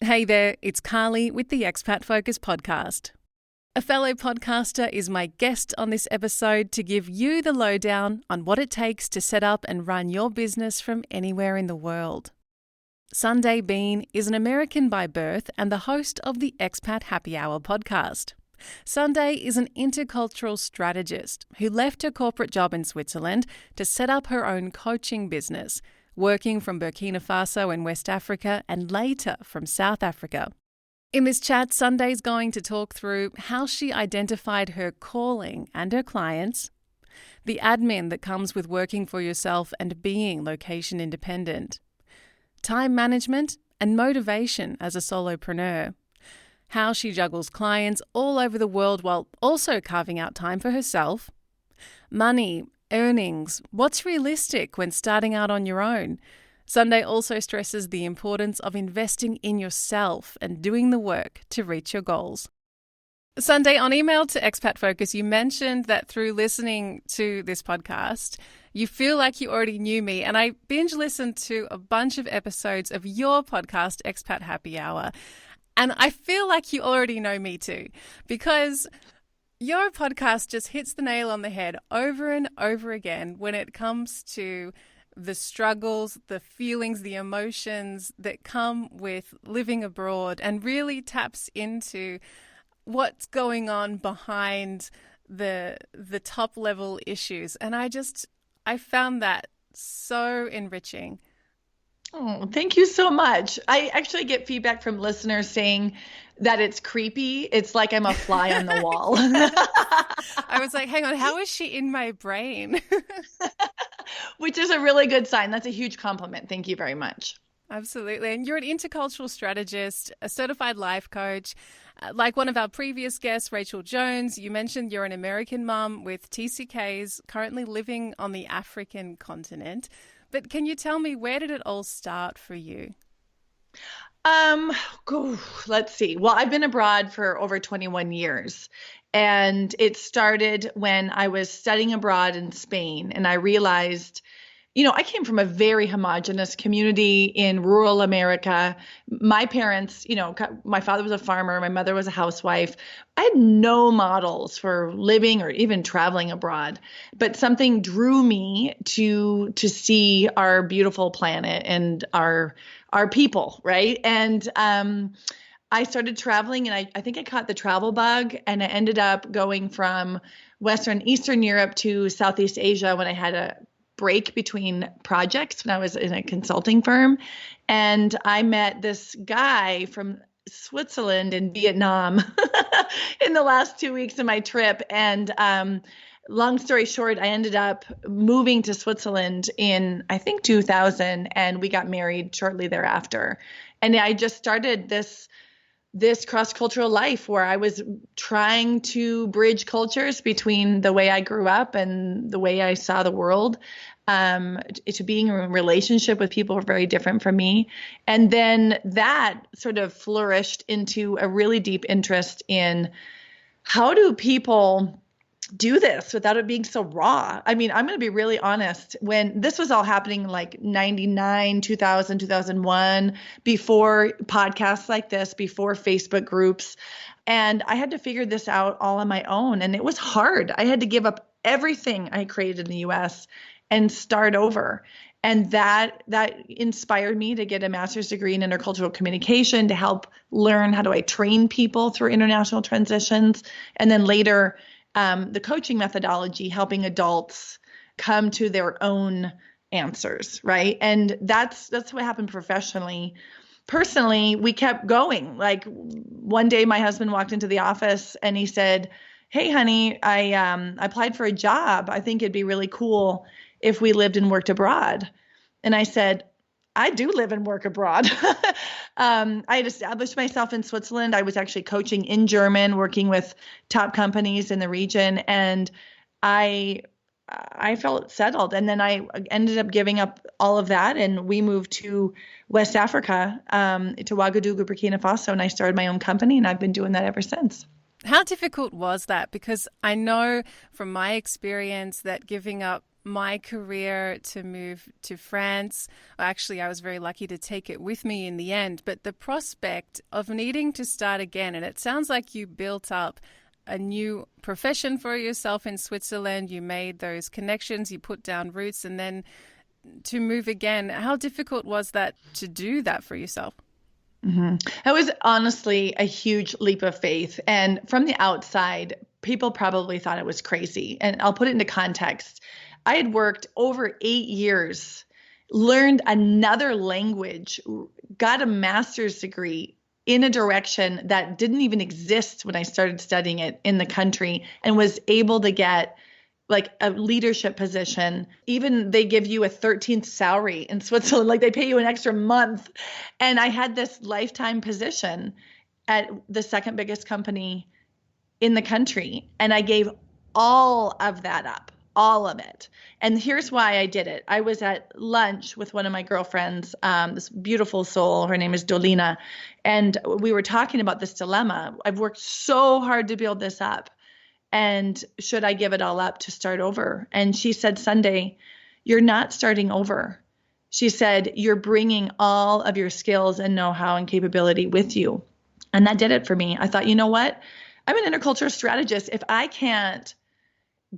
Hey there, it's Carly with the Expat Focus podcast. A fellow podcaster is my guest on this episode to give you the lowdown on what it takes to set up and run your business from anywhere in the world. Sundae Bean is an American by birth and the host of the Expat Happy Hour podcast. Sundae is an intercultural strategist who left her corporate job in Switzerland to set up her own coaching business, working from Burkina Faso in West Africa and later from South Africa. In this chat, Sundae's going to talk through how she identified her calling and her clients, the admin that comes with working for yourself and being location independent, time management and motivation as a solopreneur, how she juggles clients all over the world while also carving out time for herself, money, earnings, what's realistic when starting out on your own. Sundae also stresses the importance of investing in yourself and doing the work to reach your goals. Sundae, on email to Expat Focus, you mentioned that through listening to this podcast, you feel like you already knew me, and I binge listened to a bunch of episodes of your podcast, Expat Happy Hour, and I feel like you already know me too, because your podcast just hits the nail on the head over and over again when it comes to the struggles, the feelings, the emotions that come with living abroad, and really taps into what's going on behind the top level issues. And I found that so enriching. Oh, thank you so much. I actually get feedback from listeners saying that it's creepy. It's like I'm a fly on the wall. I was like, hang on, how is she in my brain? Which is a really good sign. That's a huge compliment. Thank you very much. Absolutely. And you're an intercultural strategist, a certified life coach. Like one of our previous guests, Rachel Jones, you mentioned you're an American mum with TCKs currently living on the African continent. But can you tell me, where did it all start for you? Let's see. Well, I've been abroad for over 21 years, and it started when I was studying abroad in Spain, and I realized, I came from a very homogenous community in rural America. My parents, my father was a farmer, my mother was a housewife. I had no models for living or even traveling abroad, but something drew me to see our beautiful planet and our people, right? And I started traveling, and I think I caught the travel bug, and I ended up going from Western Eastern Europe to Southeast Asia when I had a break between projects when I was in a consulting firm. And I met this guy from Switzerland and Vietnam in the last 2 weeks of my trip. And long story short, I ended up moving to Switzerland in, I think, 2000, and we got married shortly thereafter. And I just started this cross-cultural life where I was trying to bridge cultures between the way I grew up and the way I saw the world, to being in a relationship with people who are very different from me. And then that sort of flourished into a really deep interest in how do people do this without it being so raw. I mean, I'm going to be really honest. When this was all happening, like 99, 2000, 2001, before podcasts like this, before Facebook groups, and I had to figure this out all on my own. And it was hard. I had to give up everything I created in the US and start over. And that inspired me to get a master's degree in intercultural communication to help learn how do I train people through international transitions. And then later, the coaching methodology, helping adults come to their own answers, right? And that's what happened professionally. Personally, we kept going. Like one day my husband walked into the office and he said, "Hey, honey, I applied for a job. I think it'd be really cool if we lived and worked abroad." And I said, "I do live and work abroad." I had established myself in Switzerland. I was actually coaching in German, working with top companies in the region. And I felt settled. And then I ended up giving up all of that. And we moved to West Africa, to Ouagadougou, Burkina Faso. And I started my own company, and I've been doing that ever since. How difficult was that? Because I know from my experience that giving up my career to move to France. Actually, I was very lucky to take it with me in the end, but the prospect of needing to start again, and it sounds like you built up a new profession for yourself in Switzerland, you made those connections, you put down roots, and then to move again. How difficult was that to do that for yourself? That was honestly a huge leap of faith. And from the outside, people probably thought it was crazy. And I'll put it into context. I had worked over 8 years, learned another language, got a master's degree in a direction that didn't even exist when I started studying it in the country, and was able to get like a leadership position. Even they give you a 13th salary in Switzerland, like they pay you an extra month. And I had this lifetime position at the second biggest company in the country. And I gave all of that up, all of it. And here's why I did it. I was at lunch with one of my girlfriends, this beautiful soul. Her name is Dolina. And we were talking about this dilemma. I've worked so hard to build this up. And should I give it all up to start over? And she said, Sundae, you're not starting over. She said, you're bringing all of your skills and know-how and capability with you. And that did it for me. I thought, you know what? I'm an intercultural strategist. If I can't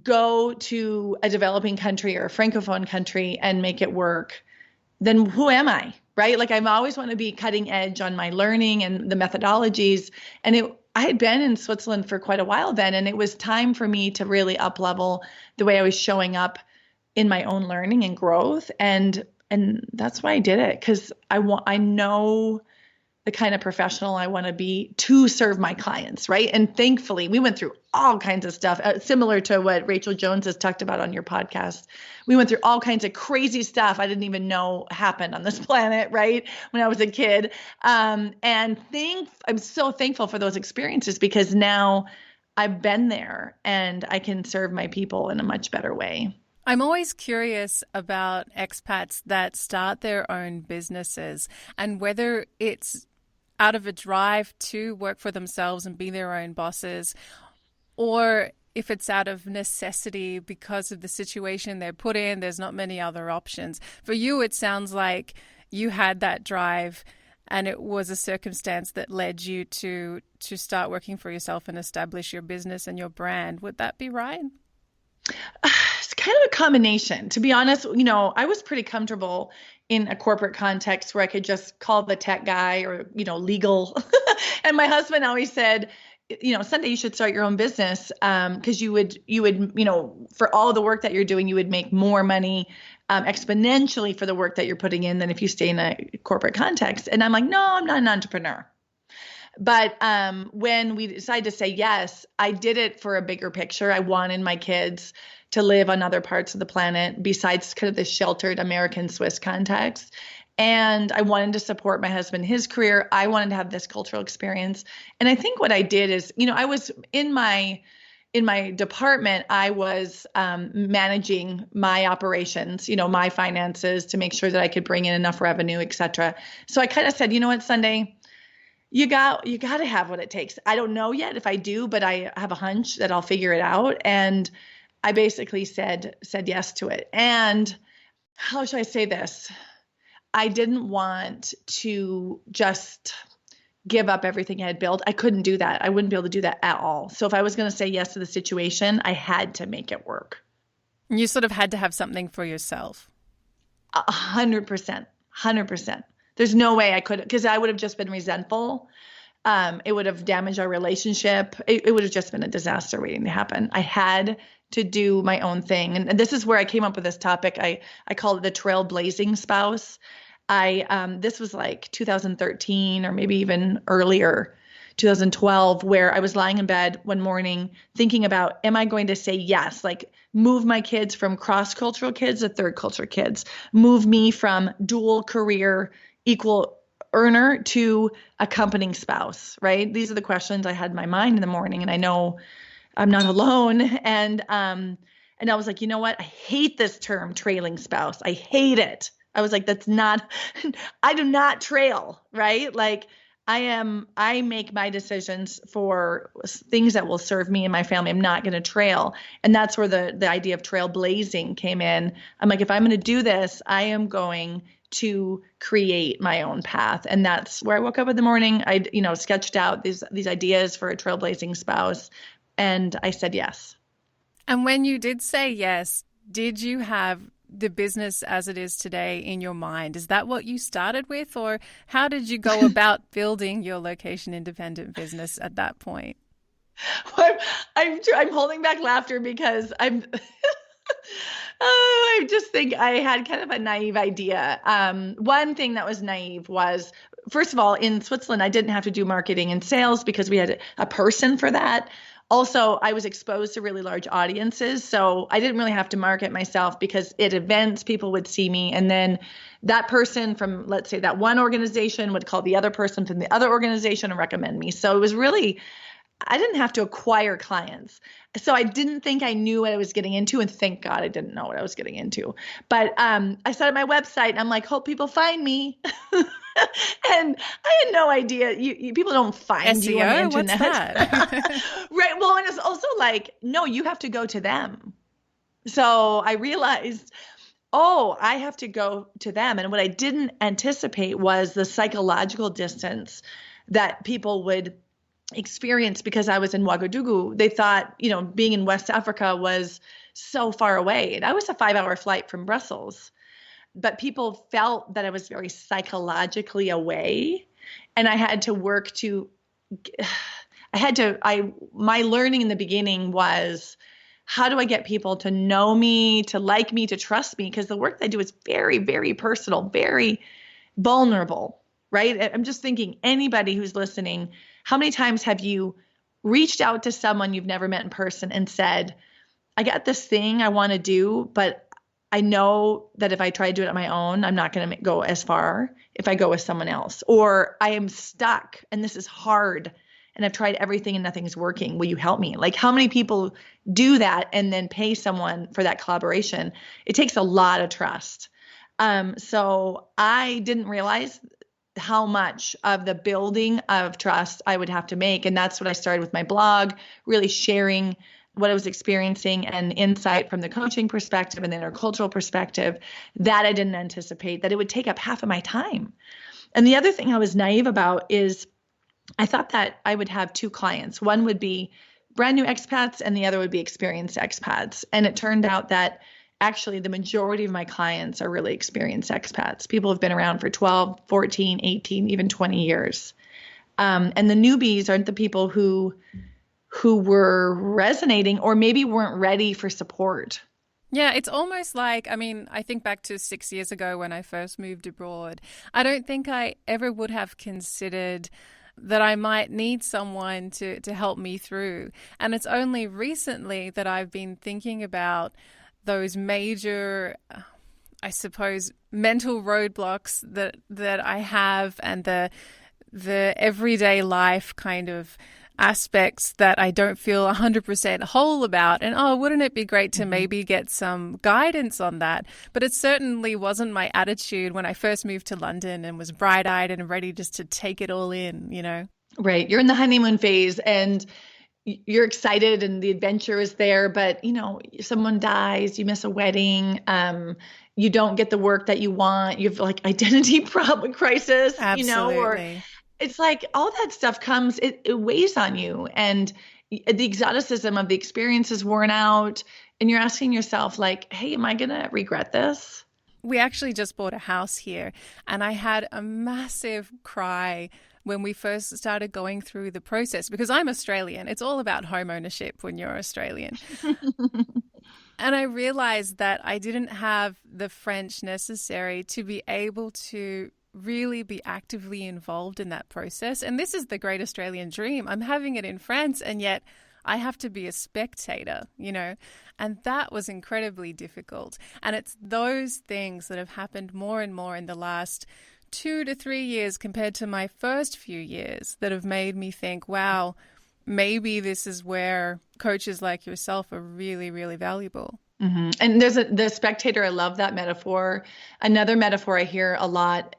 go to a developing country or a Francophone country and make it work, then who am I, right? Like, I always want to be cutting edge on my learning and the methodologies. And I had been in Switzerland for quite a while then, and it was time for me to really up level the way I was showing up in my own learning and growth. And that's why I did it, because I know the kind of professional I want to be to serve my clients, right? And thankfully, we went through all kinds of stuff, similar to what Rachel Jones has talked about on your podcast. We went through all kinds of crazy stuff I didn't even know happened on this planet, right? When I was a kid. And I'm so thankful for those experiences, because now I've been there and I can serve my people in a much better way. I'm always curious about expats that start their own businesses, and whether it's out of a drive to work for themselves and be their own bosses, or if it's out of necessity because of the situation they're put in. There's not many other options. For you, it sounds like you had that drive and it was a circumstance that led you to start working for yourself and establish your business and your brand. Would that be right? It's kind of a combination. To be honest, I was pretty comfortable in a corporate context where I could just call the tech guy or, legal. And my husband always said, Sundae, you should start your own business, because you would, for all the work that you're doing, you would make more money exponentially for the work that you're putting in than if you stay in a corporate context. And I'm like, no, I'm not an entrepreneur. But when we decided to say yes, I did it for a bigger picture. I wanted my kids to live on other parts of the planet besides kind of the sheltered American Swiss context. And I wanted to support my husband, his career. I wanted to have this cultural experience. And I think what I did is, I was in my department, I was managing my operations, my finances, to make sure that I could bring in enough revenue, et cetera. So I kind of said, you know what, Sundae, you got to have what it takes. I don't know yet if I do, but I have a hunch that I'll figure it out. And I basically said yes to it. And how should I say this? I didn't want to just give up everything I had built. I couldn't do that. I wouldn't be able to do that at all. So if I was going to say yes to the situation, I had to make it work. You sort of had to have something for yourself. 100%. 100%. There's no way I could, because I would have just been resentful. It would have damaged our relationship. It would have just been a disaster waiting to happen. I had to do my own thing. And this is where I came up with this topic. I call it the trailblazing spouse. This was like 2013 or maybe even earlier, 2012, where I was lying in bed one morning thinking about, am I going to say yes? Like, move my kids from cross-cultural kids to third-cultural kids, move me from dual career, equal earner to accompanying spouse, right? These are the questions I had in my mind in the morning, and I know I'm not alone. And I was like, you know what? I hate this term, trailing spouse. I hate it. I was like, I do not trail, right? Like, I make my decisions for things that will serve me and my family. I'm not going to trail. And that's where the idea of trailblazing came in. I'm like, if I'm going to do this, I am going to create my own path. And that's where I woke up in the morning. I, sketched out these ideas for a trailblazing spouse. And I said yes. And when you did say yes, did you have the business as it is today in your mind? Is that what you started with, or how did you go about building your location independent business at that point? I'm holding back laughter because I just think I had kind of a naive idea. One thing that was naive was, first of all, in Switzerland, I didn't have to do marketing and sales because we had a person for that. Also, I was exposed to really large audiences, so I didn't really have to market myself because at events, people would see me, and then that person from, let's say, that one organization would call the other person from the other organization and recommend me. So it was really, I didn't have to acquire clients. So I didn't think I knew what I was getting into, and thank God I didn't know what I was getting into. But I started my website, and I'm like, hope people find me. And I had no idea. People don't find SEO? You on the internet. What's that? Right. Well, and it's also like, no, you have to go to them. So I realized, I have to go to them. And what I didn't anticipate was the psychological distance that people would experience because I was in Ouagadougou. They thought, being in West Africa was so far away. And I was a 5-hour flight from Brussels. But people felt that I was very psychologically away, and I had to work my learning in the beginning was, how do I get people to know me, to like me, to trust me? Because the work that I do is very, very personal, very vulnerable, right? I'm just thinking, anybody who's listening, how many times have you reached out to someone you've never met in person and said, I got this thing I want to do, but I know that if I try to do it on my own, I'm not going to go as far if I go with someone else. Or I am stuck and this is hard and I've tried everything and nothing's working. Will you help me? Like, how many people do that and then pay someone for that collaboration? It takes a lot of trust. So I didn't realize how much of the building of trust I would have to make. And that's what I started with my blog, really sharing what I was experiencing and insight from the coaching perspective and the intercultural perspective that I didn't anticipate, that it would take up half of my time. And the other thing I was naive about is I thought that I would have two clients. One would be brand new expats and the other would be experienced expats. And it turned out that actually the majority of my clients are really experienced expats. People have been around for 12, 14, 18, even 20 years. And the newbies aren't the people who were resonating or maybe weren't ready for support. Yeah, it's almost like, I think back to 6 years ago when I first moved abroad. I don't think I ever would have considered that I might need someone to help me through. And it's only recently that I've been thinking about those major, I suppose, mental roadblocks that I have and the everyday life kind of aspects that I don't feel 100% whole about. And wouldn't it be great to maybe get some guidance on that? But it certainly wasn't my attitude when I first moved to London and was bright-eyed and ready just to take it all in. Right. You're in the honeymoon phase and you're excited and the adventure is there, but someone dies, you miss a wedding, you don't get the work that you want, you have like identity problem crisis, Absolutely. Or it's like all that stuff comes, it weighs on you, and the exoticism of the experience is worn out, and you're asking yourself like, hey, am I going to regret this? We actually just bought a house here, and I had a massive cry when we first started going through the process, because I'm Australian. It's all about home ownership when you're Australian. And I realized that I didn't have the French necessary to be able to really be actively involved in that process. And this is the great Australian dream. I'm having it in France, and yet I have to be a spectator, and that was incredibly difficult. And it's those things that have happened more and more in the last 2 to 3 years compared to my first few years that have made me think, wow, maybe this is where coaches like yourself are really, really valuable. And there's the spectator. I love that metaphor. Another metaphor I hear a lot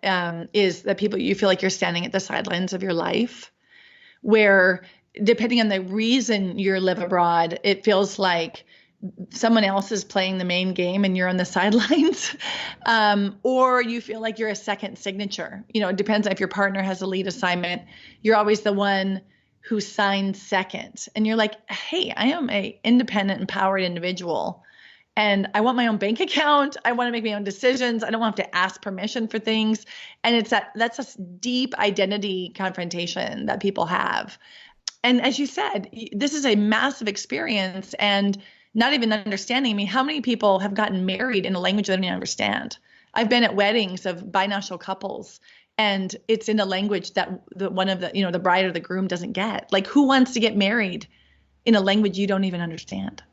is that you feel like you're standing at the sidelines of your life, where depending on the reason you live abroad, it feels like someone else is playing the main game and you're on the sidelines, or you feel like you're a second signature. It depends if your partner has a lead assignment. You're always the one who signs second, and you're like, hey, I am a independent, empowered individual. And I want my own bank account. I want to make my own decisions. I don't want to have to ask permission for things. And that's a deep identity confrontation that people have. And as you said, this is a massive experience and not even understanding. I mean, how many people have gotten married in a language they don't even understand? I've been at weddings of binational couples, and it's in a language that the bride or the groom doesn't get. Like, who wants to get married in a language you don't even understand?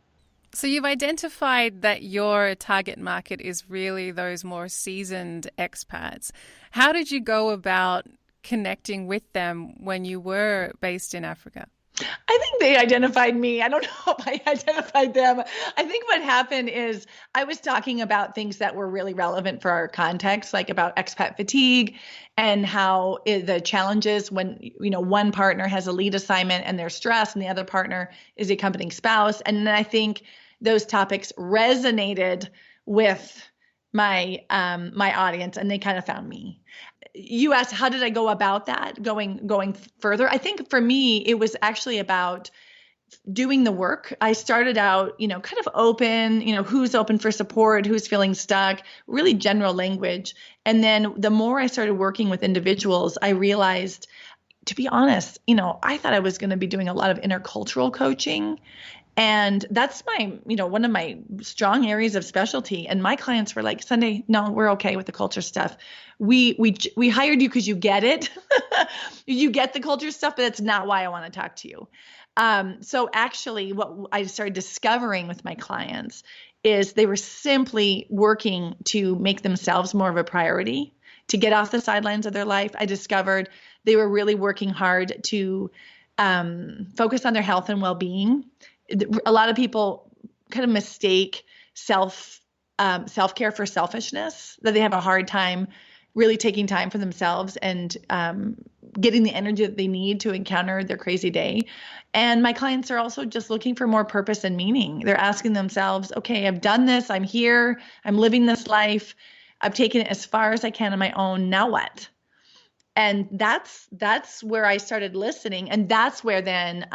So you've identified that your target market is really those more seasoned expats. How did you go about connecting with them when you were based in Africa? I think they identified me. I don't know if I identified them. I think what happened is I was talking about things that were really relevant for our context, like about expat fatigue and how the challenges when, one partner has a lead assignment and they're stressed and the other partner is the accompanying spouse. And then I think those topics resonated with my audience, and they kind of found me. You asked, how did I go about that, going further? I think for me, it was actually about doing the work. I started out, kind of open, who's open for support, who's feeling stuck, really general language. And then the more I started working with individuals, I realized, to be honest, I thought I was going to be doing a lot of intercultural coaching. And that's one of my strong areas of specialty. And my clients were like, Sundae, no, we're okay with the culture stuff. We hired you because you get it. You get the culture stuff, but that's not why I want to talk to you. So actually what I started discovering with my clients is they were simply working to make themselves more of a priority, to get off the sidelines of their life. I discovered they were really working hard to focus on their health and well-being. A lot of people kind of mistake self-care for selfishness, that they have a hard time really taking time for themselves and getting the energy that they need to encounter their crazy day. And my clients are also just looking for more purpose and meaning. They're asking themselves, okay, I've done this. I'm here. I'm living this life. I've taken it as far as I can on my own. Now what? And that's where I started listening. And that's where then,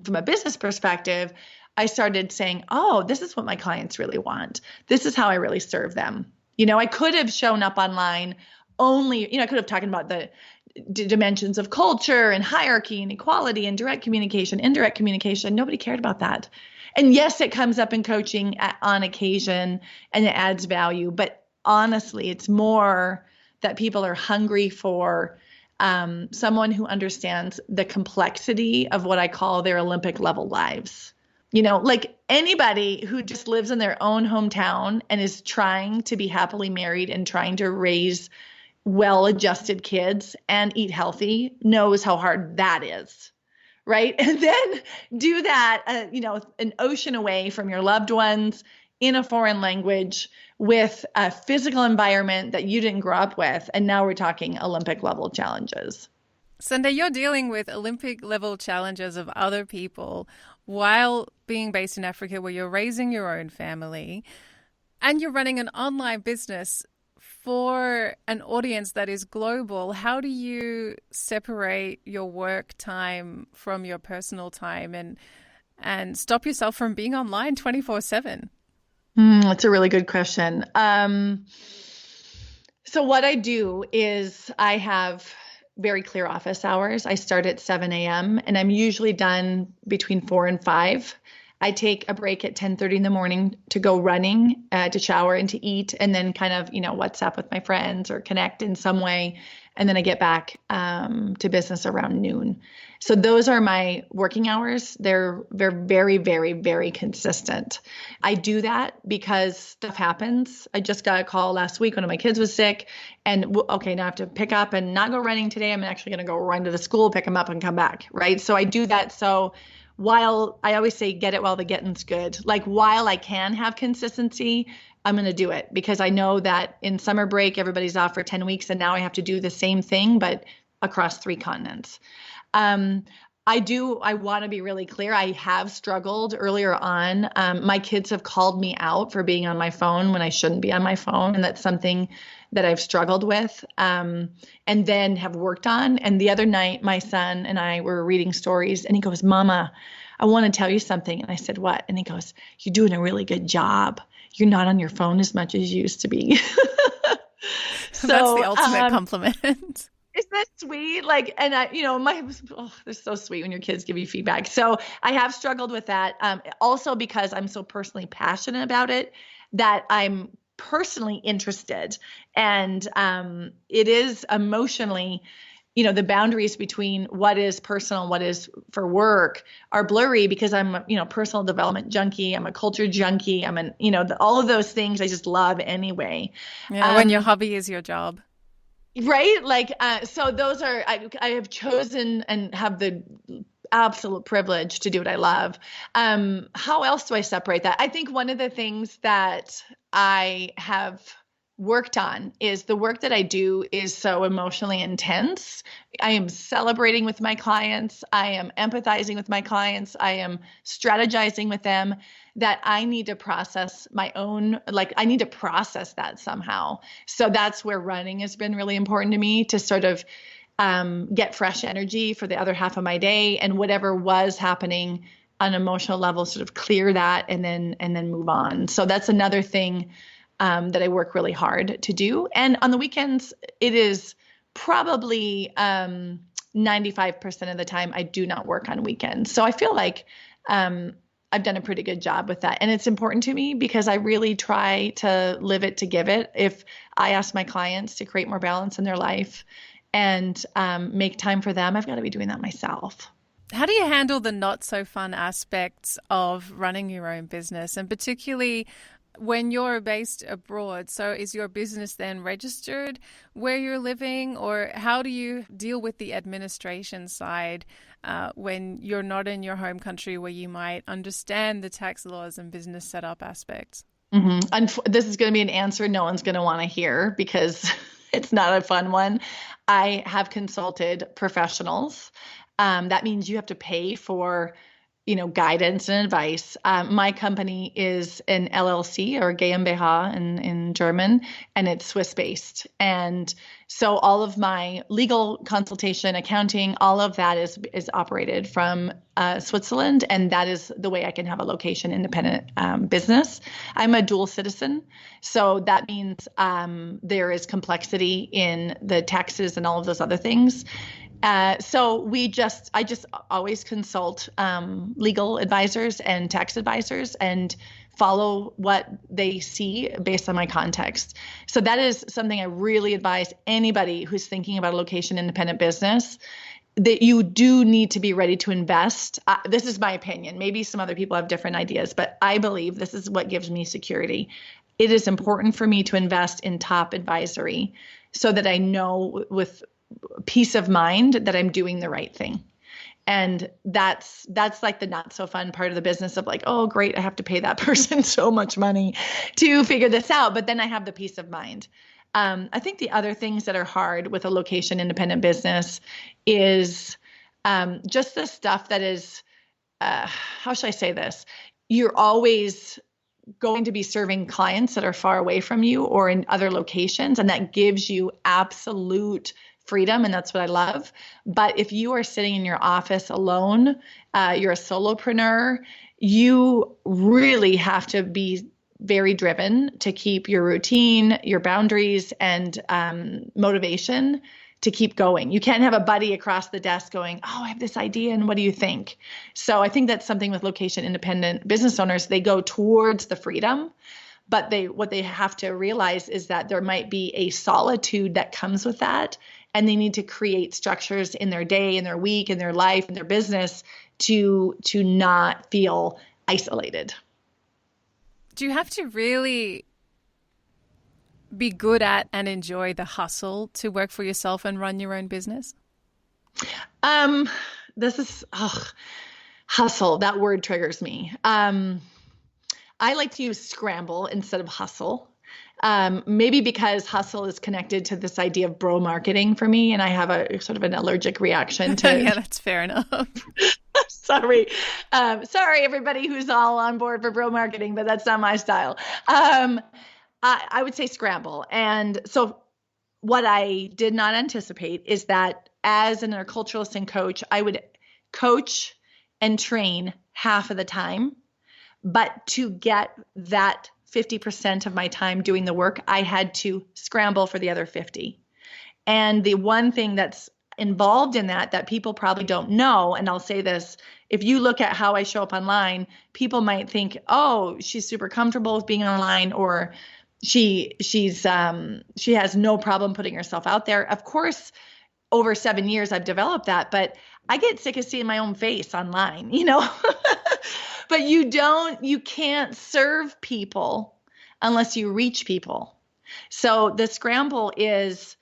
from a business perspective, I started saying, oh, this is what my clients really want. This is how I really serve them. I could have shown up online only, I could have talked about the dimensions of culture and hierarchy and equality and direct communication, indirect communication. Nobody cared about that. And yes, it comes up in coaching on occasion and it adds value. But honestly, it's more that people are hungry for someone who understands the complexity of what I call their Olympic level lives. Like anybody who just lives in their own hometown and is trying to be happily married and trying to raise well-adjusted kids and eat healthy knows how hard that is, right? And then do that, an ocean away from your loved ones in a foreign language with a physical environment that you didn't grow up with. And now we're talking Olympic level challenges. Sundae, you're dealing with Olympic level challenges of other people while being based in Africa, where you're raising your own family and you're running an online business for an audience that is global. How do you separate your work time from your personal time and stop yourself from being online 24/7? That's a really good question. So what I do is I have very clear office hours. I start at 7 a.m. and I'm usually done between 4 and 5. I take a break at 10:30 in the morning to go running, to shower and to eat, and then kind of, WhatsApp with my friends or connect in some way. and then I get back to business around noon. So those are my working hours. They're very, very, very consistent. I do that because stuff happens. I just got a call last week when my kids was sick, and okay, now I have to pick up and not go running today. I'm actually going to go run to the school, pick them up, and come back. Right. So I do that. So while I always say, get it while the getting's good, like while I can have consistency, I'm going to do it because I know that in summer break, everybody's off for 10 weeks, and now I have to do the same thing, but across 3 continents. I want to be really clear. I have struggled earlier on. My kids have called me out for being on my phone when I shouldn't be on my phone. And that's something that I've struggled with, and then have worked on. And the other night, my son and I were reading stories, and he goes, "Mama, I want to tell you something." And I said, "What?" And he goes, "You're doing a really good job. You're not on your phone as much as you used to be." So that's the ultimate compliment. Isn't that sweet? Like, and I, they're so sweet when your kids give you feedback. So I have struggled with that. Also because I'm so personally passionate about it, that I'm personally interested, and it is emotionally, the boundaries between what is personal and what is for work are blurry because I'm a personal development junkie. I'm a culture junkie. All of those things I just love anyway. Yeah, when your hobby is your job. Right? Like, so those are, I have chosen and have the absolute privilege to do what I love. How else do I separate that? I think one of the things that I have worked on is the work that I do is so emotionally intense. I am celebrating with my clients. I am empathizing with my clients. I am strategizing with them, that I need to process my own, I need to process that somehow. So that's where running has been really important to me, to sort of get fresh energy for the other half of my day, and whatever was happening on an emotional level, sort of clear that and then move on. So that's another thing that I work really hard to do. And on the weekends, it is probably 95% of the time I do not work on weekends. So I feel like I've done a pretty good job with that. And it's important to me because I really try to live it to give it. If I ask my clients to create more balance in their life and make time for them, I've got to be doing that myself. How do you handle the not so fun aspects of running your own business, and particularly when you're based abroad? So is your business then registered where you're living, or how do you deal with the administration side when you're not in your home country where you might understand the tax laws and business setup aspects? Mm-hmm. And this is going to be an answer no one's going to want to hear because it's not a fun one. I have consulted professionals. That means you have to pay for guidance and advice. My company is an LLC, or GmbH in German, and it's Swiss based. And so all of my legal consultation, accounting, all of that is operated from Switzerland. And that is the way I can have a location independent business. I'm a dual citizen. So that means there is complexity in the taxes and all of those other things. So I just always consult legal advisors and tax advisors and follow what they see based on my context. So that is something I really advise anybody who's thinking about a location independent business, that you do need to be ready to invest. This is my opinion. Maybe some other people have different ideas, but I believe this is what gives me security. It is important for me to invest in top advisory so that I know with peace of mind that I'm doing the right thing. And that's like the not so fun part of the business of like, oh, great, I have to pay that person so much money to figure this out. But then I have the peace of mind. I think the other things that are hard with a location independent business is just the stuff that is, how should I say this? You're always going to be serving clients that are far away from you or in other locations. And that gives you absolute freedom. And that's what I love. But if you are sitting in your office alone, you're a solopreneur, you really have to be very driven to keep your routine, your boundaries, and motivation to keep going. You can't have a buddy across the desk going, oh, I have this idea, and what do you think? So I think that's something with location independent business owners. They go towards the freedom, but what they have to realize is that there might be a solitude that comes with that. and they need to create structures in their day, in their week, in their life, in their business to not feel isolated. Do you have to really be good at and enjoy the hustle to work for yourself and run your own business? This is hustle. That word triggers me. I like to use scramble instead of hustle. Maybe because hustle is connected to this idea of bro marketing for me, and I have a sort of an allergic reaction to. Yeah, that's fair enough. Sorry. Sorry, everybody who's all on board for bro marketing, but that's not my style. I would say scramble. And so what I did not anticipate is that as an interculturalist and coach, I would coach and train half of the time. But to get that 50% of my time doing the work, I had to scramble for the other 50. And the one thing that's involved in that people probably don't know, and I'll say this, if you look at how I show up online, people might think, oh, she's super comfortable with being online, or she has no problem putting herself out there. Of course, over 7 years, I've developed that, but I get sick of seeing my own face online, but you can't serve people unless you reach people. So the scramble is,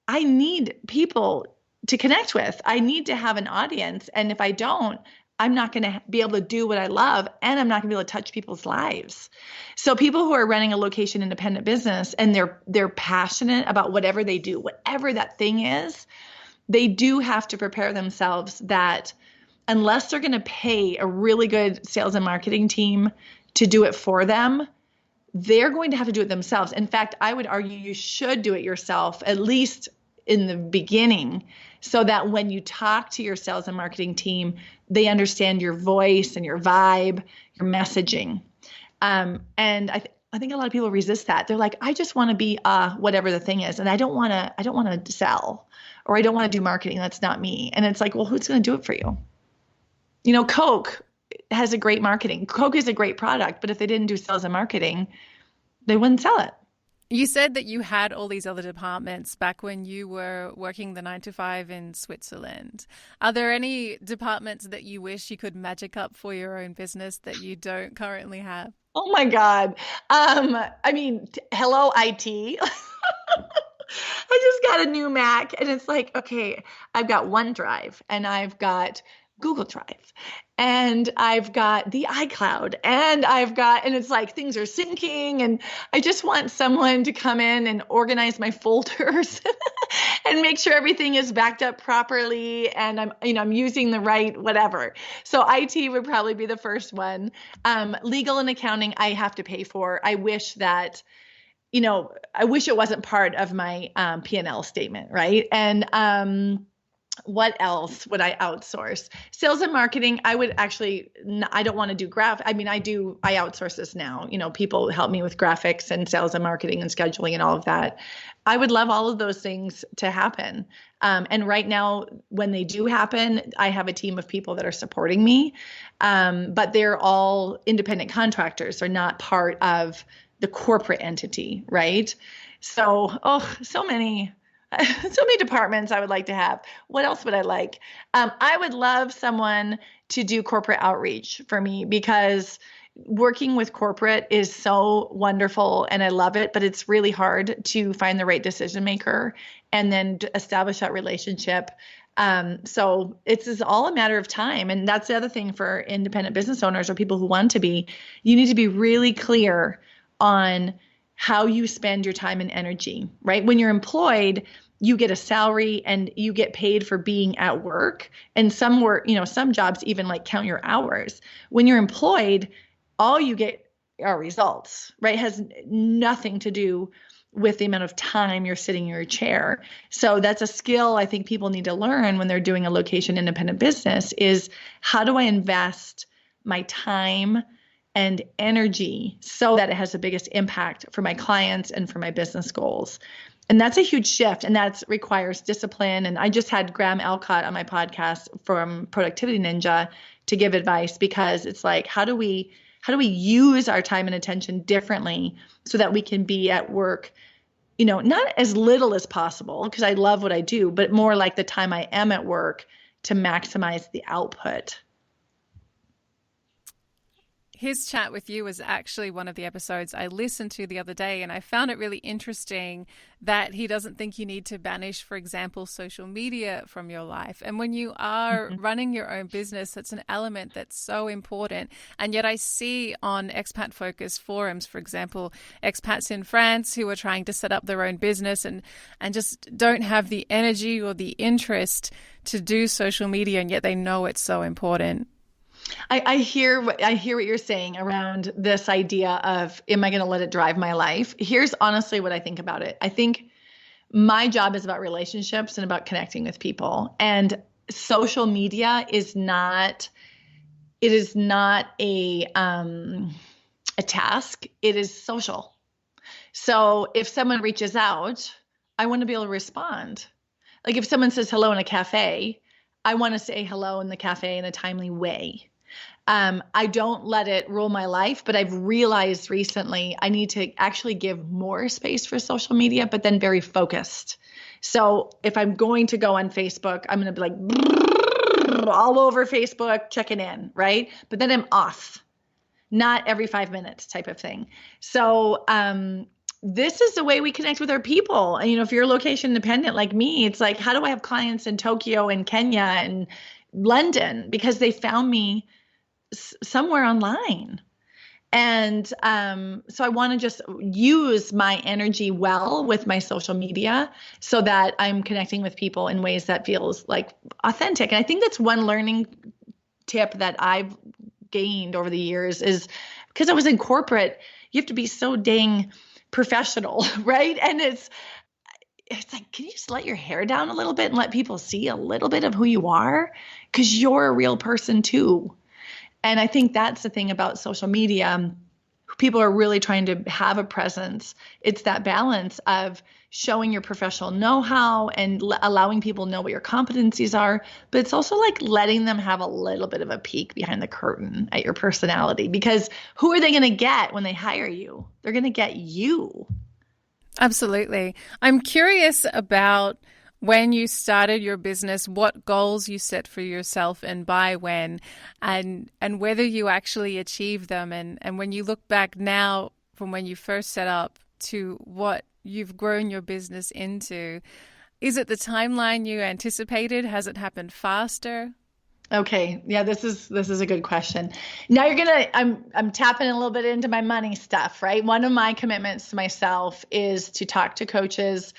I need people to connect with. I need to have an audience. And if I don't, I'm not going to be able to do what I love, and I'm not going to be able to touch people's lives. So people who are running a location independent business and they're passionate about whatever they do, whatever that thing is, they do have to prepare themselves that unless they're going to pay a really good sales and marketing team to do it for them, they're going to have to do it themselves. In fact, I would argue you should do it yourself, at least in the beginning, so that when you talk to your sales and marketing team, they understand your voice and your vibe, your messaging. And I think a lot of people resist that. They're like, I just want to be whatever the thing is, and I don't want to sell, or I don't want to do marketing. That's not me. And it's like, well, who's going to do it for you? Coke has a great marketing. Coke is a great product, but if they didn't do sales and marketing, they wouldn't sell it. You said that you had all these other departments back when you were working the 9-to-5 in Switzerland. Are there any departments that you wish you could magic up for your own business that you don't currently have? Oh my God. Hello, IT. I just got a new Mac, and it's like, okay, I've got OneDrive, and I've got Google Drive, and I've got the iCloud, and it's like things are syncing, and I just want someone to come in and organize my folders and make sure everything is backed up properly, and I'm using the right whatever. So IT would probably be the first one. Legal and accounting, I have to pay for. I wish that, I wish it wasn't part of my P&L statement, right? And what else would I outsource? Sales and marketing, I would actually, I don't want to do I outsource this now. People help me with graphics and sales and marketing and scheduling and all of that. I would love all of those things to happen. And right now, when they do happen, I have a team of people that are supporting me, but they're all independent contractors. They're not part of the corporate entity, right? So, so many departments I would like to have. What else would I like? I would love someone to do corporate outreach for me, because working with corporate is so wonderful and I love it, but it's really hard to find the right decision maker and then to establish that relationship. So it's all a matter of time. And that's the other thing for independent business owners or people who want to be. You need to be really clear on how you spend your time and energy, right? When you're employed, you get a salary and you get paid for being at work. And some work, some jobs even like count your hours. When you're employed, all you get are results, right? It has nothing to do with the amount of time you're sitting in your chair. So that's a skill I think people need to learn when they're doing a location independent business is, how do I invest my time and energy so that it has the biggest impact for my clients and for my business goals? And that's a huge shift, and that requires discipline. And I just had Graham Alcott on my podcast from Productivity Ninja to give advice, because it's like, how do we use our time and attention differently so that we can be at work not as little as possible because I love what I do, but more like the time I am at work to maximize the output. His chat with you was actually one of the episodes I listened to the other day, and I found it really interesting that he doesn't think you need to banish, for example, social media from your life. And when you are running your own business, that's an element that's so important. And yet I see on expat focus forums, for example, expats in France who are trying to set up their own business and just don't have the energy or the interest to do social media, and yet they know it's so important. I hear what you're saying around this idea of, am I going to let it drive my life? Here's honestly what I think about it. I think my job is about relationships and about connecting with people. And social media is not a task. It is social. So if someone reaches out, I want to be able to respond. Like if someone says hello in a cafe, I want to say hello in the cafe in a timely way. I don't let it rule my life, but I've realized recently I need to actually give more space for social media, but then very focused. So if I'm going to go on Facebook, I'm going to be like all over Facebook, checking in, right? But then I'm off, not every 5 minutes type of thing. So this is the way we connect with our people. And, if you're location independent like me, it's like, how do I have clients in Tokyo and Kenya and London? Because they found me somewhere online. And so I want to just use my energy well with my social media so that I'm connecting with people in ways that feels like authentic. And I think that's one learning tip that I've gained over the years is because I was in corporate, you have to be so dang professional, right? And it's like, can you just let your hair down a little bit and let people see a little bit of who you are? Because you're a real person too. And I think that's the thing about social media. People are really trying to have a presence. It's that balance of showing your professional know-how and allowing people know what your competencies are. But it's also like letting them have a little bit of a peek behind the curtain at your personality, because who are they going to get when they hire you? They're going to get you. Absolutely. I'm curious about when you started your business, what goals you set for yourself and by when, and whether you actually achieved them. And when you look back now from when you first set up to what you've grown your business into, is it the timeline you anticipated? Has it happened faster? Okay. Yeah, this is a good question. Now I'm tapping a little bit into my money stuff, right? One of my commitments to myself is to talk to coaches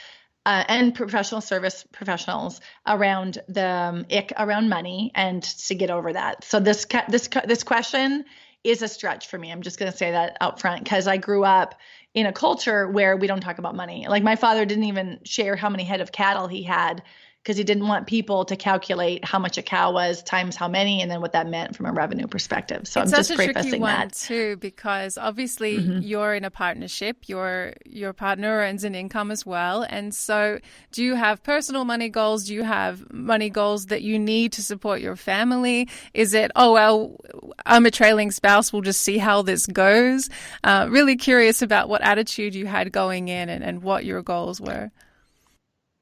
and professional service professionals around the ick around money and to get over that. So this question is a stretch for me. I'm just going to say that out front because I grew up in a culture where we don't talk about money. Like my father didn't even share how many head of cattle he had because he didn't want people to calculate how much a cow was times how many and then what that meant from a revenue perspective. So it's I'm just such a prefacing tricky one that too, because obviously you're in a partnership, your partner earns an income as well. And so do you have personal money goals? Do you have money goals that you need to support your family? Is it, oh, well, I'm a trailing spouse, we'll just see how this goes? Really curious about what attitude you had going in and what your goals were.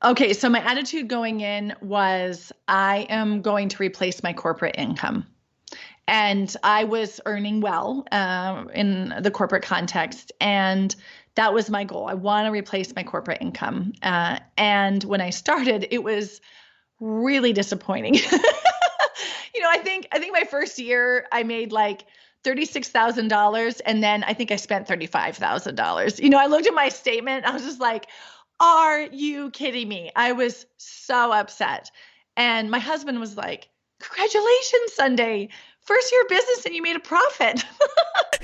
Okay, so my attitude going in was I am going to replace my corporate income. And I was earning well in the corporate context. And that was my goal. I want to replace my corporate income. And when I started, it was really disappointing. I think my first year I made like $36,000 and then I think I spent $35,000. I looked at my statement. I was just like, are you kidding me? I was so upset. And my husband was like, congratulations, Sundae. First year of business and you made a profit.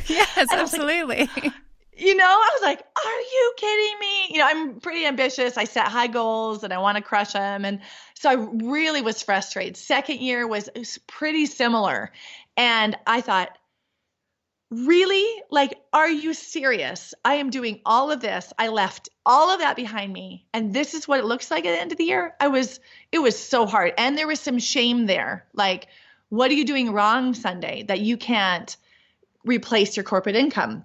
Yes, absolutely. I was like, are you kidding me? I'm pretty ambitious. I set high goals and I want to crush them. And so I really was frustrated. Second year was pretty similar. And I thought, really? Like, are you serious? I am doing all of this. I left all of that behind me. And this is what it looks like at the end of the year. It was so hard. And there was some shame there. Like, what are you doing wrong, Sundae, that you can't replace your corporate income?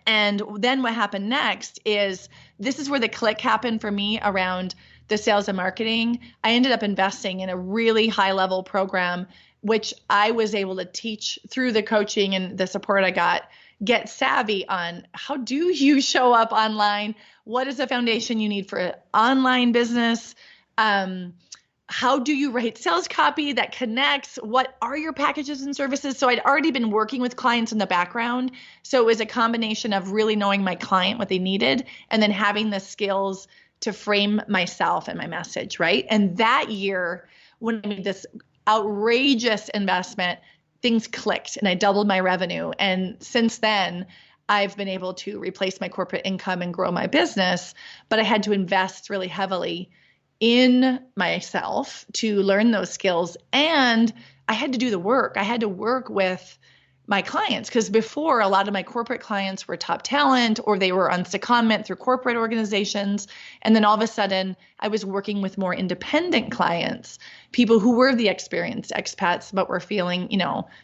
And then what happened next is this is where the click happened for me around the sales and marketing. I ended up investing in a really high level program, which I was able to teach through the coaching and the support I got, get savvy on how do you show up online? What is the foundation you need for an online business? How do you write sales copy that connects? What are your packages and services? So I'd already been working with clients in the background. So it was a combination of really knowing my client, what they needed, and then having the skills to frame myself and my message, right? And that year, when I made this outrageous investment, things clicked and I doubled my revenue. And since then, I've been able to replace my corporate income and grow my business, but I had to invest really heavily in myself to learn those skills. And I had to do the work. I had to work with my clients because before a lot of my corporate clients were top talent or they were on secondment through corporate organizations. And then all of a sudden I was working with more independent clients, people who were the experienced expats, but were feeling,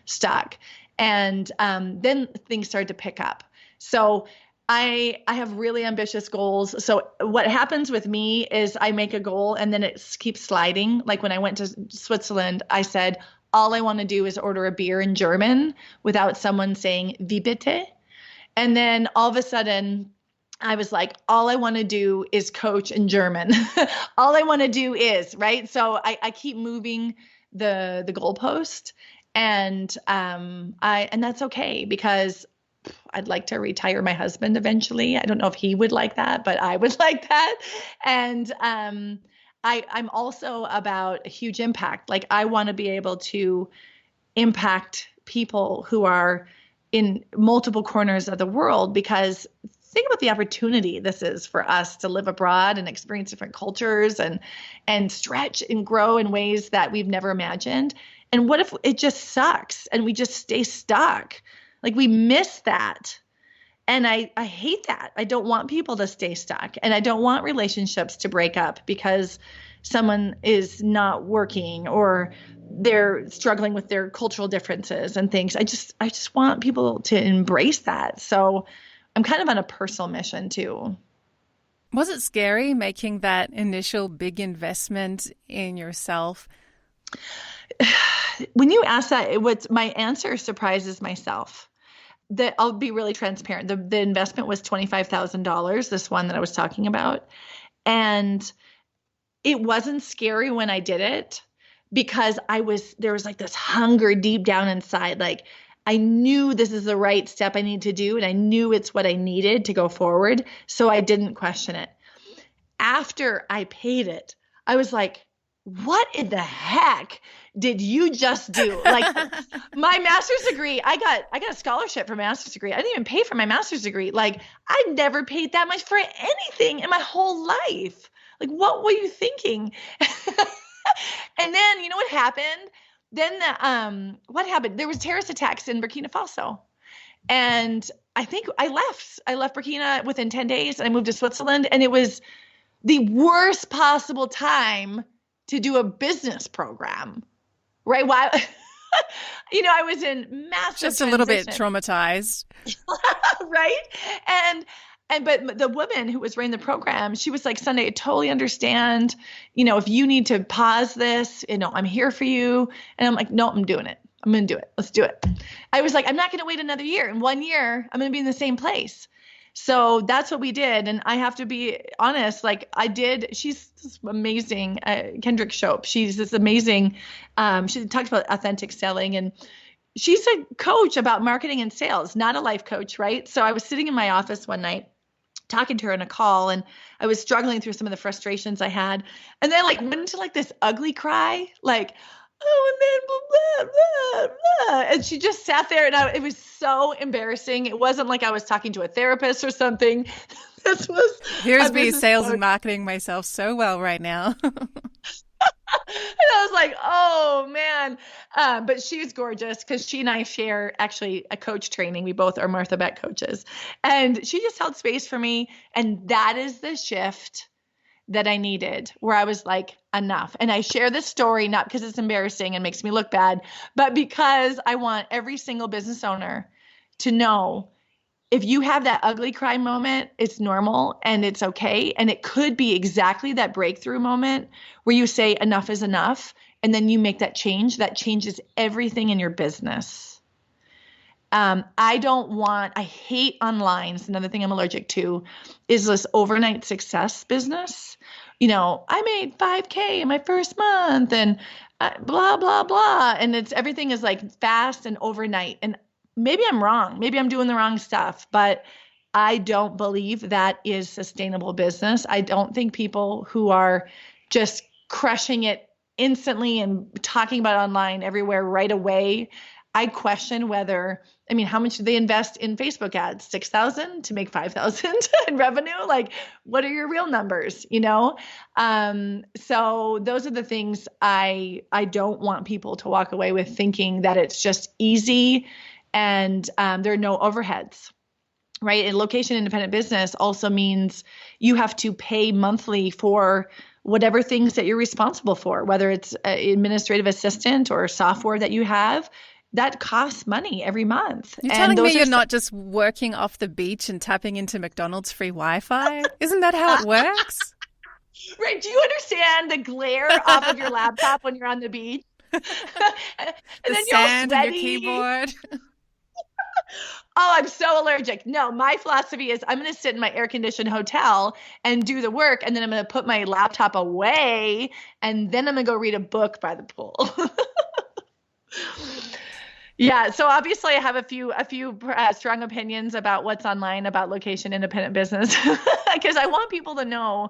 stuck. And then things started to pick up. So I have really ambitious goals. So what happens with me is I make a goal and then it keeps sliding. Like when I went to Switzerland, I said, all I want to do is order a beer in German without someone saying wie bitte. And then all of a sudden I was like, all I want to do is coach in German. All I want to do is, right? So I keep moving the goalpost and that's okay because I'd like to retire my husband eventually. I don't know if he would like that, but I would like that. And I'm also about a huge impact. Like I want to be able to impact people who are in multiple corners of the world because think about the opportunity this is for us to live abroad and experience different cultures and stretch and grow in ways that we've never imagined. And what if it just sucks and we just stay stuck? Like we miss that. And I hate that. I don't want people to stay stuck and I don't want relationships to break up because someone is not working or they're struggling with their cultural differences and things. I just want people to embrace that. So I'm kind of on a personal mission too. Was it scary making that initial big investment in yourself? When you ask that, my answer surprises myself. That I'll be really transparent. The investment was $25,000, this one that I was talking about. And it wasn't scary when I did it because there was like this hunger deep down inside. Like I knew this is the right step I need to do. And I knew it's what I needed to go forward. So I didn't question it. After I paid it, I was like, what in the heck did you just do? Like my master's degree, I got a scholarship for my master's degree. I didn't even pay for my master's degree. Like I never paid that much for anything in my whole life. Like what were you thinking? And then you know what happened? Then what happened? There was terrorist attacks in Burkina Faso. And I think I left Burkina within 10 days and I moved to Switzerland and it was the worst possible time to do a business program, right? Why? I was in massive just a little bit traumatized, right? But the woman who was running the program, she was like, Sundae, I totally understand. If you need to pause this, I'm here for you. And I'm like, no, I'm doing it. I'm going to do it. Let's do it. I was like, I'm not going to wait another year. In 1 year, I'm going to be in the same place. So that's what we did. And I have to be honest, like I did, she's this amazing, Kendrick Shope. She's this amazing, she talks about authentic selling and she's a coach about marketing and sales, not a life coach, right? So I was sitting in my office one night talking to her on a call and I was struggling through some of the frustrations I had. And then went into this ugly cry, oh, and then blah, blah, blah, blah. And she just sat there and it was so embarrassing. It wasn't like I was talking to a therapist or something. This was here's me sales and marketing myself so well right now. And I was like, oh man. But she's gorgeous because she and I share actually a coach training. We both are Martha Beck coaches. And she just held space for me. And that is the shift that I needed where I was like, enough. And I share this story, not because it's embarrassing and makes me look bad, but because I want every single business owner to know if you have that ugly cry moment, it's normal and it's okay. And it could be exactly that breakthrough moment where you say enough is enough. And then you make that change that changes everything in your business. I hate online. It's another thing I'm allergic to is this overnight success business. I made 5K in my first month and blah, blah, blah. And everything is like fast and overnight. And maybe I'm wrong. Maybe I'm doing the wrong stuff, but I don't believe that is sustainable business. I don't think people who are just crushing it instantly and talking about online everywhere right away, I question how much do they invest in Facebook ads? 6,000 to make 5,000 in revenue? Like, what are your real numbers? So those are the things I don't want people to walk away with thinking that it's just easy and there are no overheads, right? And location independent business also means you have to pay monthly for whatever things that you're responsible for, whether it's an administrative assistant or software that you have. That costs money every month. You're telling me you're not just working off the beach and tapping into McDonald's free Wi-Fi? Isn't that how it works? Right. Do you understand the glare off of your laptop when you're on the beach? And the sand in your keyboard. Oh, I'm so allergic. No, my philosophy is I'm going to sit in my air-conditioned hotel and do the work, and then I'm going to put my laptop away, and then I'm going to go read a book by the pool. Yeah. So obviously I have a few strong opinions about what's online about location independent business because I want people to know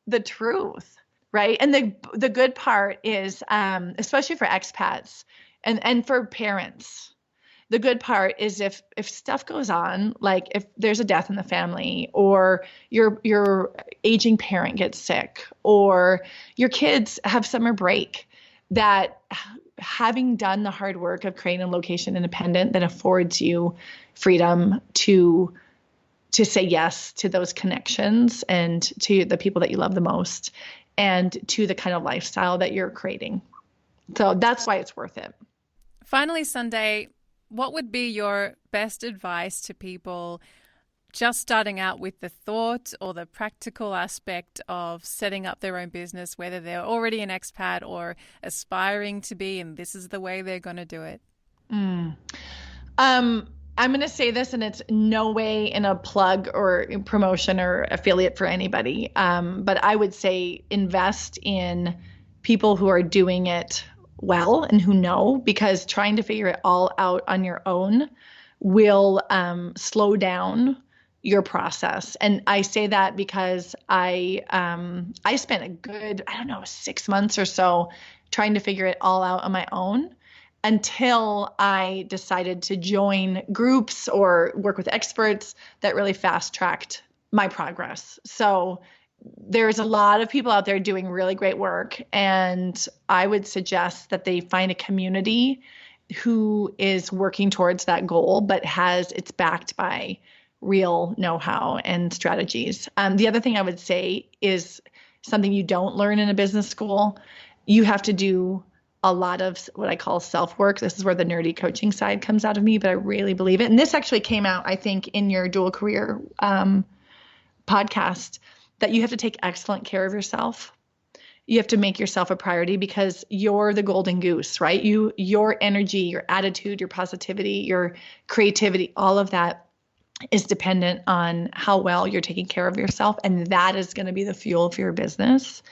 the truth. Right. And the good part is, especially for expats and for parents, the good part is if stuff goes on, like if there's a death in the family or your aging parent gets sick or your kids have summer break, that having done the hard work of creating a location independent that affords you freedom to say yes to those connections and to the people that you love the most and to the kind of lifestyle that you're creating. So that's why it's worth it. Finally, Sundae, what would be your best advice to people just starting out with the thought or the practical aspect of setting up their own business, whether they're already an expat or aspiring to be, and this is the way they're going to do it? I'm going to say this, and it's no way in a plug or promotion or affiliate for anybody. But I would say invest in people who are doing it well and who know, because trying to figure it all out on your own will slow down your process. And I say that because I spent a good, 6 months or so trying to figure it all out on my own until I decided to join groups or work with experts that really fast-tracked my progress. So there's a lot of people out there doing really great work, and I would suggest that they find a community who is working towards that goal, but it's backed by real know-how and strategies. The other thing I would say is something you don't learn in a business school. You have to do a lot of what I call self-work. This is where the nerdy coaching side comes out of me, but I really believe it. And this actually came out, I think, in your dual career podcast, that you have to take excellent care of yourself. You have to make yourself a priority because you're the golden goose, right? Your energy, your attitude, your positivity, your creativity, all of that is dependent on how well you're taking care of yourself. And that is going to be the fuel for your business.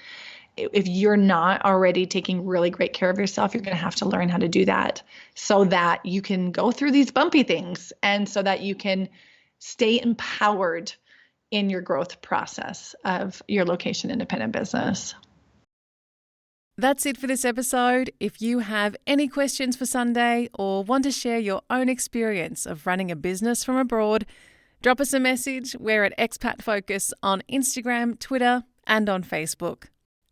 If you're not already taking really great care of yourself, you're going to have to learn how to do that so that you can go through these bumpy things and so that you can stay empowered in your growth process of your location independent business. That's it for this episode. If you have any questions for Sundae or want to share your own experience of running a business from abroad, drop us a message. We're at Expat Focus on Instagram, Twitter, and on Facebook.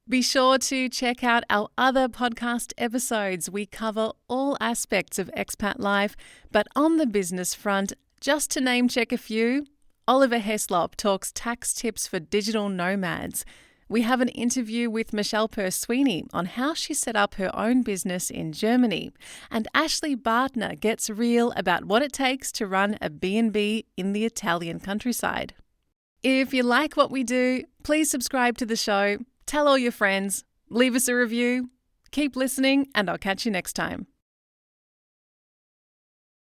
Be sure to check out our other podcast episodes. We cover all aspects of expat life, but on the business front, just to name check a few, Oliver Heslop talks tax tips for digital nomads. We have an interview with Michelle Sweeney on how she set up her own business in Germany, and Ashley Bartner gets real about what it takes to run a B&B in the Italian countryside. If you like what we do, please subscribe to the show, tell all your friends, leave us a review. Keep listening, and I'll catch you next time.